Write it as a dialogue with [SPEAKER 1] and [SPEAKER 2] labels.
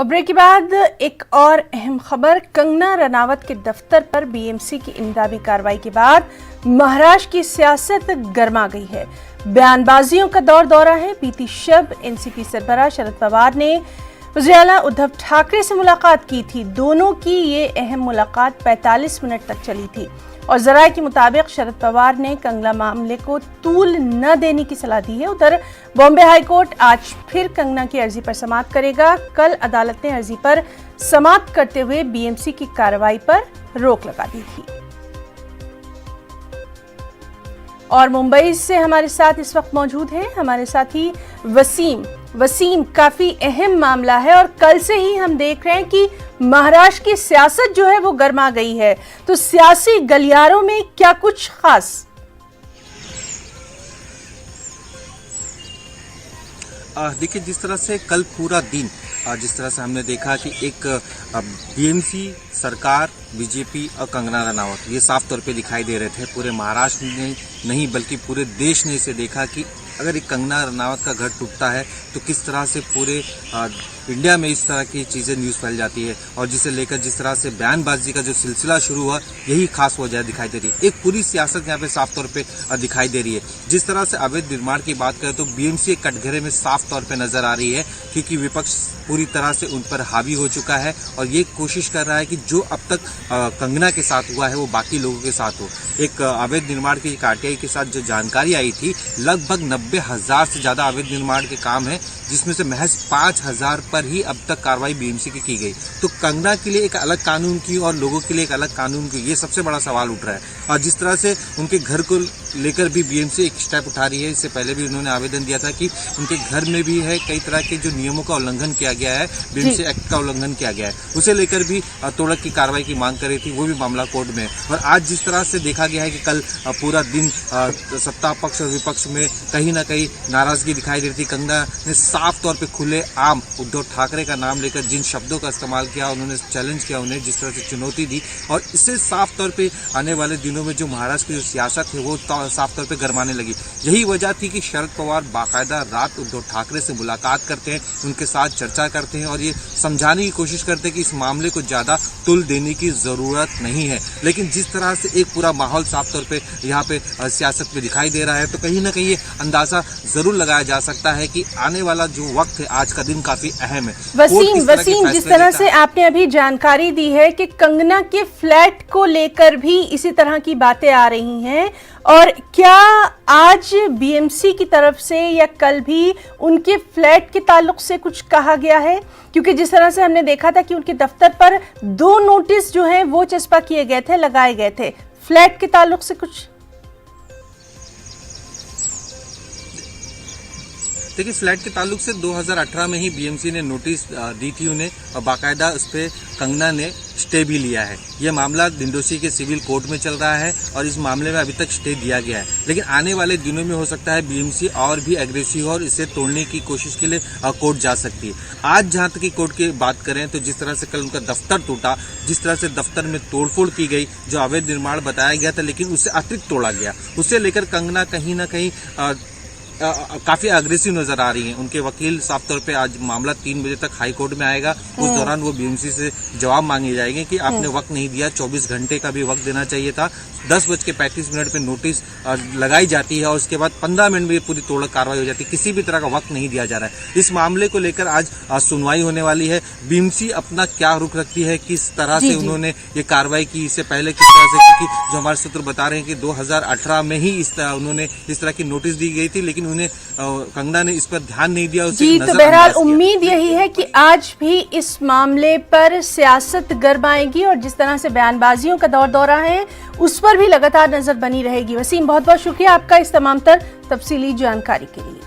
[SPEAKER 1] और ब्रेक के बाद एक और अहम खबर, कंगना रनावत के दफ्तर पर बीएमसी की इंदाबी कार्रवाई के बाद महाराष्ट्र की सियासत गर्मा गई है। बयानबाजियों का दौर दौरा है। बीती शब एनसीपी सरबराह शरद पवार ने वज़ीर-ए-आला उद्धव ठाकरे से मुलाकात की थी। दोनों की ये अहम मुलाकात 45 मिनट तक चली थी और ज़राए के मुताबिक शरद पवार ने कंगना मामले को तूल न देने की सलाह दी है। उधर बॉम्बे हाई कोर्ट आज फिर कंगना की अर्जी पर समाअत करेगा। कल अदालत ने अर्जी पर समाअत करते हुए बीएमसी की कार्रवाई पर रोक लगा दी थी। और मुंबई से हमारे साथ इस वक्त मौजूद है हमारे साथी वसीम, काफी अहम मामला है और कल से ही हम देख रहे हैं कि महाराष्ट्र की सियासत जो है वो गर्मा गई है, तो सियासी गलियारों में क्या कुछ खास?
[SPEAKER 2] देखिए, जिस तरह से कल पूरा दिन जिस तरह से हमने देखा कि एक बीएमसी सरकार, बीजेपी और कंगना रनावत ये साफ तौर पे दिखाई दे रहे थे। पूरे महाराष्ट्र ने नहीं बल्कि पूरे देश ने इसे देखा कि अगर एक कंगना रनावत का घर टूटता है तो किस तरह से पूरे इंडिया में इस तरह की चीज़ें न्यूज़ फैल जाती है, और जिसे लेकर जिस तरह से बयानबाजी का जो सिलसिला शुरू हुआ यही खास वजह दिखाई दे रही है। एक पूरी सियासत यहाँ पे साफ तौर पे दिखाई दे रही है। जिस तरह से अवैध निर्माण की बात करें तो बीएमसी एक कटघरे में साफ तौर पे नजर आ रही है, क्योंकि विपक्ष पूरी तरह से उन पर हावी हो चुका है और ये कोशिश कर रहा है कि जो अब तक कंगना के साथ हुआ है वो बाकी लोगों के साथ हो। एक अवैध निर्माण की आरटीआई के साथ जो जानकारी आई थी, लगभग 90,000 से ज्यादा अवैध निर्माण के काम है, जिसमें से महज 5,000 पर ही अब तक कार्रवाई बीएमसी की गई। तो कंगना के लिए एक अलग कानून की और लोगों के लिए एक अलग कानून की, ये सबसे बड़ा सवाल उठ रहा है। और जिस तरह से उनके घर को लेकर भी बीएमसी एक स्टेप उठा रही है, इससे पहले भी उन्होंने आवेदन दिया था कि उनके घर में भी है कई तरह के जो नियमों का उल्लंघन किया गया है, बीएमसी एक्ट का उल्लंघन किया गया है, उसे लेकर भी तोड़क की कार्रवाई की मांग कर रही थी। वो भी मामला कोर्ट में। और आज जिस तरह से देखा गया है कि कल पूरा दिन सत्ता पक्ष और विपक्ष में कहीं ना कहीं नाराजगी दिखाई दे रही थी। कंगना ने साफ तौर पे खुले आम उद्धव ठाकरे का नाम लेकर जिन शब्दों का इस्तेमाल किया, उन्होंने चैलेंज किया, उन्हें जिस तरह से चुनौती दी, और इससे साफ तौर पे आने वाले दिनों में जो महाराष्ट्र की जो सियासत है वो साफ तौर पे गरमाने लगी। यही वजह थी कि शरद पवार बाकायदा रात उद्धव ठाकरे से मुलाकात करते हैं, उनके साथ चर्चा करते हैं और ये समझाने की कोशिश करते हैं कि इस मामले को ज्यादा तुल देने की जरूरत नहीं है। लेकिन जिस तरह से एक पूरा माहौल साफ तौर पे यहाँ पे सियासत में दिखाई दे रहा है, तो कहीं ना कहीं ये अंदाजा जरूर लगाया जा सकता है कि आने वाला जो वक्त है, आज का दिन काफी अहम है।
[SPEAKER 1] वसीम, जिस तरह से आपने अभी जानकारी दी है कि कंगना के फ्लैट को लेकर भी इसी तरह की बातें आ रही हैं, और क्या आज बीएमसी की तरफ से या कल भी उनके फ्लैट के ताल्लुक से कुछ कहा गया है? क्योंकि जिस तरह से हमने देखा था कि उनके दफ्तर पर 2 नोटिस जो हैं वो चस्पा किए गए थे, लगाए गए थे। फ्लैट के ताल्लुक से कुछ?
[SPEAKER 2] देखिए, फ्लैट के ताल्लुक से 2018 में ही बीएमसी ने नोटिस दी थी उन्हें, और बाकायदा उस पर कंगना ने स्टे भी लिया है। ये मामला दिंडोशी के सिविल कोर्ट में चल रहा है और इस मामले में अभी तक स्टे दिया गया है। लेकिन आने वाले दिनों में हो सकता है बीएमसी और भी एग्रेसिव और इसे तोड़ने की कोशिश के लिए कोर्ट जा सकती है। आज जहां तक की कोर्ट की बात करें तो जिस तरह से कल उनका दफ्तर टूटा, जिस तरह से दफ्तर में तोड़फोड़ की गई, जो अवैध निर्माण बताया गया था लेकिन उससे अतिरिक्त तोड़ा गया, उसे लेकर कंगना कहीं ना कहीं काफी अग्रेसिव नजर आ रही हैं। उनके वकील साफ तौर पे आज मामला 3 बजे तक हाई कोर्ट में आएगा, उस दौरान वो बीएमसी से जवाब मांगे जाएंगे कि आपने वक्त नहीं दिया, 24 घंटे का भी वक्त देना चाहिए था। 10:35 पे नोटिस लगाई जाती है और उसके बाद 15 मिनट में पूरी तोड़क कार्रवाई हो जाती है। किसी भी तरह का वक्त नहीं दिया जा रहा है। इस मामले को लेकर आज सुनवाई होने वाली है। बीएमसी अपना क्या रुख रखती है, किस तरह से उन्होंने ये कार्रवाई की, इससे पहले किस तरह से, क्योंकि जो हमारे सूत्र बता रहे हैं कि 2018 में ही उन्होंने इस तरह की नोटिस दी गई थी, लेकिन उन्हें कंगना ने इस पर ध्यान नहीं दिया।
[SPEAKER 1] जी, तो बहरहाल उम्मीद यही है कि आज भी इस मामले पर सियासत गरमाएगी और जिस तरह से बयानबाजियों का दौर दौरा है उस पर भी लगातार नजर बनी रहेगी। वसीम, बहुत बहुत शुक्रिया आपका इस तमाम तर तफसीली जानकारी के लिए।